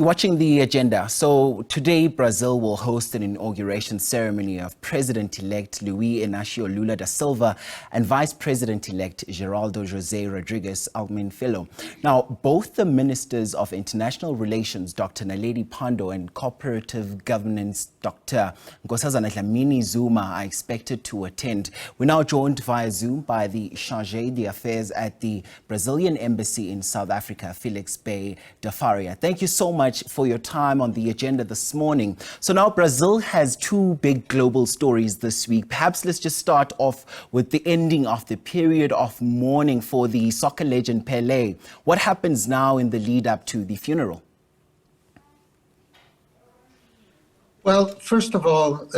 Watching the agenda. So today, Brazil will host an inauguration ceremony of President-elect Luiz Inacio Lula da Silva and Vice President-elect Geraldo José Rodrigues Alckmin Filho. Now, both the Ministers of International Relations, Dr Naledi Pandor, and Cooperative Governance, Dr Nkosazana Dlamini-Zuma, are expected to attend. We're now joined via Zoom by the Chargé d'Affaires at the Brazilian Embassy in South Africa, Felix Baes de Faria. Thank you so much for your time on the agenda this morning. So now Brazil has two big global stories this week. Perhaps let's just start off with the ending of the period of mourning for the soccer legend Pele. What happens now in the lead up to the funeral? Well, first of all,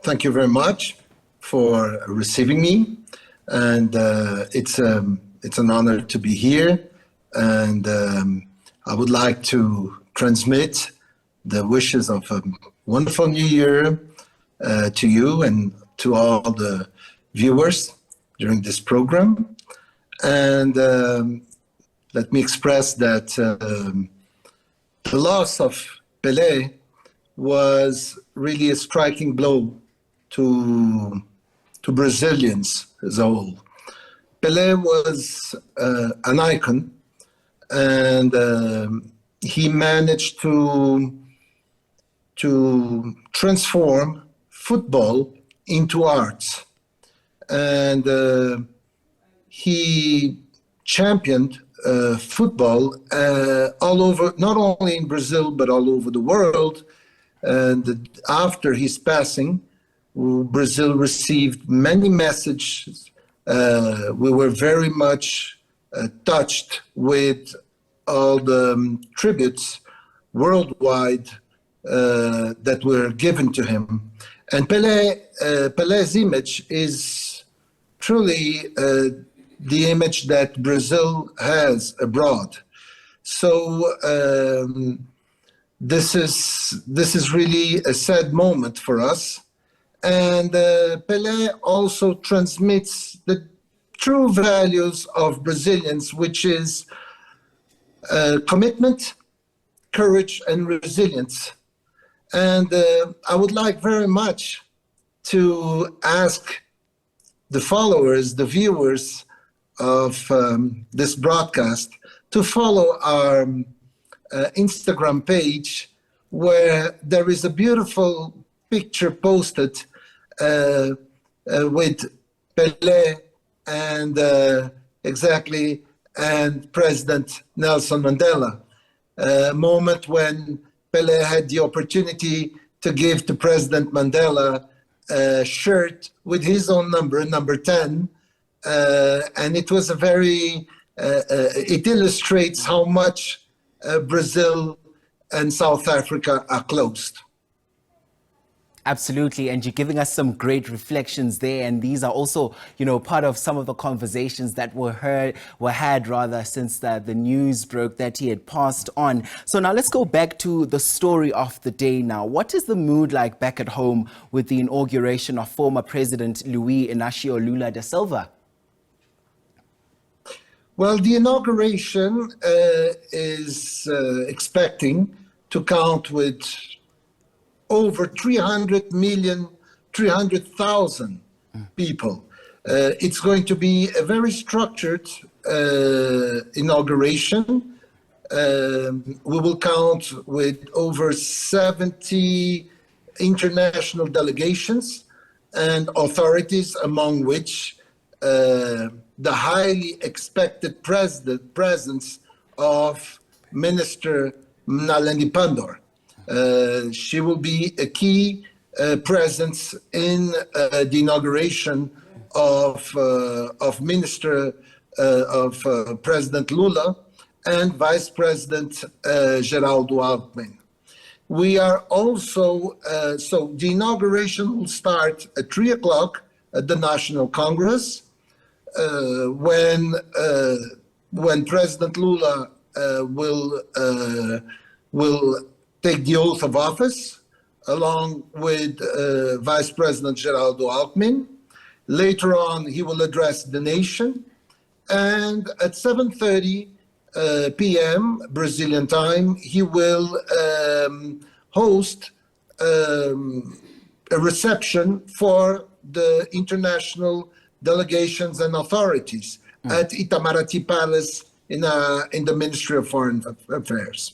thank you very much for receiving me. And it's an honor to be here. And I would like to transmit the wishes of a wonderful new year to you and to all the viewers during this program. And let me express that the loss of Pele was really a striking blow to Brazilians as a whole. Pele was an icon, and he managed to transform football into arts. And he championed football all over, not only in Brazil, but all over the world. And after his passing, Brazil received many messages. We were very much touched with all the tributes worldwide that were given to him. And Pele's image is truly the image that Brazil has abroad. So this is really a sad moment for us. And Pele also transmits the true values of Brazilians, which is commitment, courage, and resilience. And I would like very much to ask the followers, the viewers of this broadcast, to follow our Instagram page, where there is a beautiful picture posted with Pele and President Nelson Mandela, a moment when Pele had the opportunity to give to President Mandela a shirt with his own number 10, and it was a very, it illustrates how much Brazil and South Africa are close. Absolutely, and you're giving us some great reflections there, and these are also, part of some of the conversations that were had since the news broke that he had passed on. So now let's go back to the story of the day now. What is the mood like back at home with the inauguration of former President Luiz Inacio Lula da Silva? Well, the inauguration is expecting to count with over 300,000 people. It's going to be a very structured inauguration. We will count with over 70 international delegations and authorities, among which the highly expected presence of Minister Naledi Pandor. She will be a key presence in the inauguration of President Lula and Vice President Geraldo Alckmin. We are also, so the inauguration will start at 3 o'clock at the National Congress, when President Lula will take the oath of office, along with Vice President Geraldo Alckmin. Later on, he will address the nation. And at 7:30, p.m. Brazilian time, he will host a reception for the international delegations and authorities at Itamaraty Palace in the Ministry of Foreign Affairs.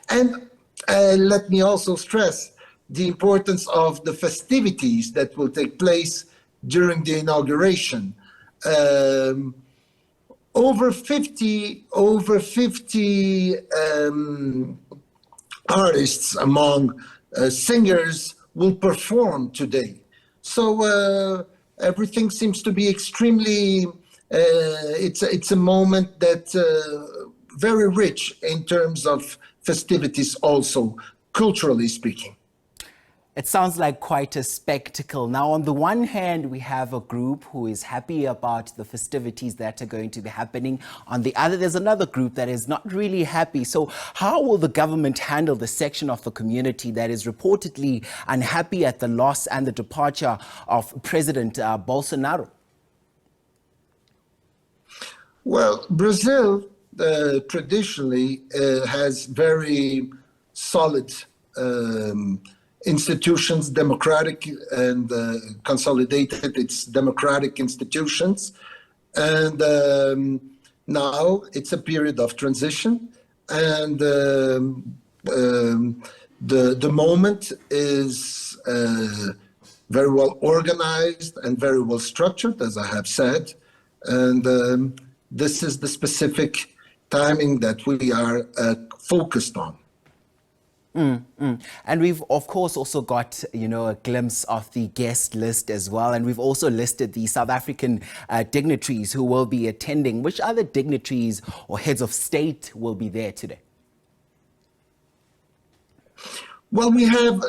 And let me also stress the importance of the festivities that will take place during the inauguration. Over 50 artists among singers will perform today. So everything seems to be extremely, it's a moment that very rich in terms of festivities also, culturally speaking. It sounds like quite a spectacle. Now, on the one hand, we have a group who is happy about the festivities that are going to be happening. On the other, there's another group that is not really happy. So how will the government handle the section of the community that is reportedly unhappy at the loss and the departure of President Bolsonaro? Well, Brazil traditionally has very solid institutions, democratic and consolidated its democratic institutions. And now it's a period of transition. And the moment is very well organized and very well structured, as I have said. And this is the specific timing that we are focused on. And we've, of course, also got, a glimpse of the guest list as well. And we've also listed the South African dignitaries who will be attending. Which other dignitaries or heads of state will be there today? Well, we have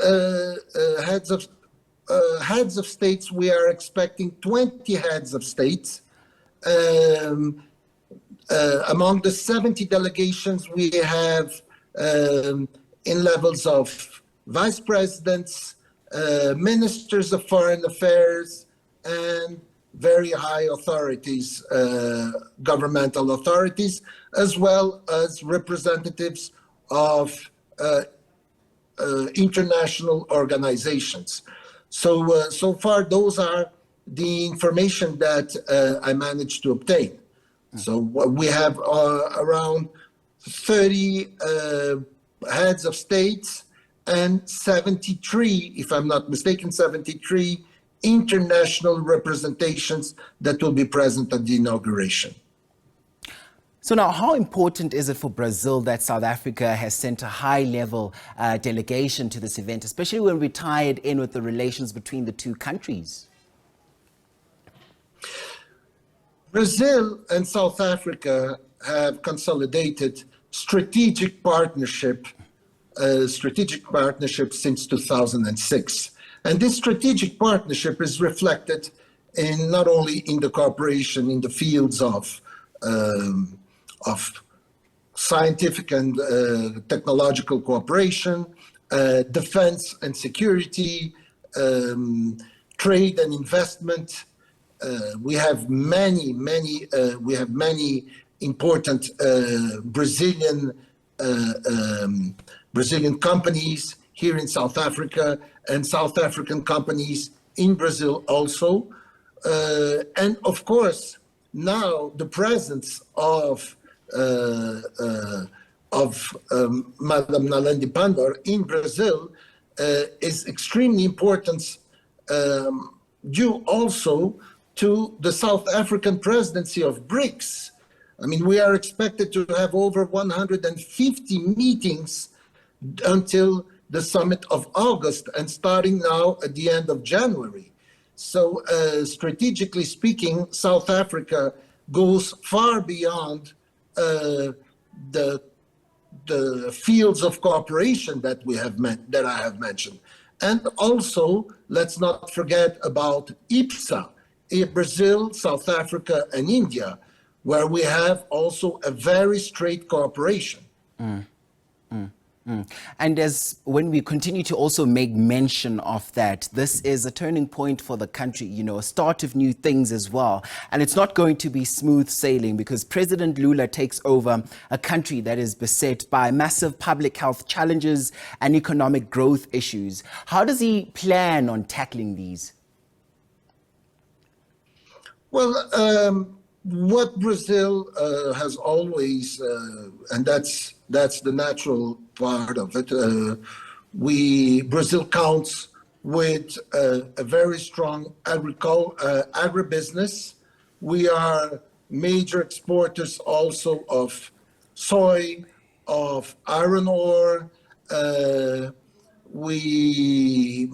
heads of states. We are expecting 20 heads of states. Among the 70 delegations, we have in levels of vice presidents, ministers of foreign affairs, and very high authorities, governmental authorities, as well as representatives of international organizations. So far, those are the information that I managed to obtain. So we have around 30 heads of states and 73, if I'm not mistaken, 73 international representations that will be present at the inauguration. So now, how important is it for Brazil that South Africa has sent a high-level delegation to this event, especially when we tied in with the relations between the two countries? Brazil and South Africa have consolidated strategic partnership since 2006. And this strategic partnership is reflected in not only in the cooperation in the fields of scientific and technological cooperation, defense and security, trade and investment. We have many important Brazilian companies here in South Africa and South African companies in Brazil also. And of course, now the presence of Madam Naledi Pandor in Brazil is extremely important due also to the South African presidency of BRICS. I mean, we are expected to have over 150 meetings until the summit of August and starting now at the end of January. So strategically speaking, South Africa goes far beyond the fields of cooperation that I have mentioned. And also, let's not forget about IPSA, Brazil, South Africa, and India, where we have also a very straight cooperation. And as when we continue to also make mention of that, this is a turning point for the country, a start of new things as well. And it's not going to be smooth sailing because President Lula takes over a country that is beset by massive public health challenges and economic growth issues. How does he plan on tackling these? Well, what Brazil has always, and that's the natural part of it. Brazil counts with a very strong agribusiness. We are major exporters also of soy, of iron ore. We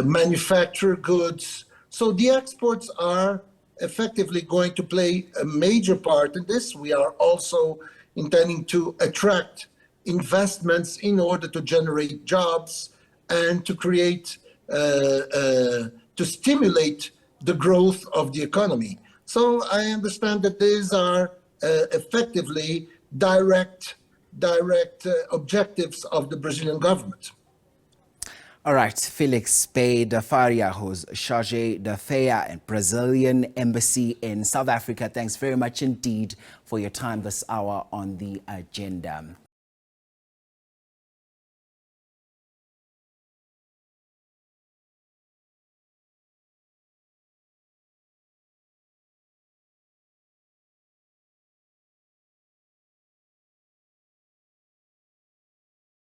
manufacture goods. So the exports are effectively going to play a major part in this. We are also intending to attract investments in order to generate jobs and to create, to stimulate the growth of the economy. So I understand that these are effectively direct objectives of the Brazilian government. All right, Felix Baes de Faria, who's Chargé d'Affaires at Brazilian Embassy in South Africa. Thanks very much indeed for your time this hour on The Agenda.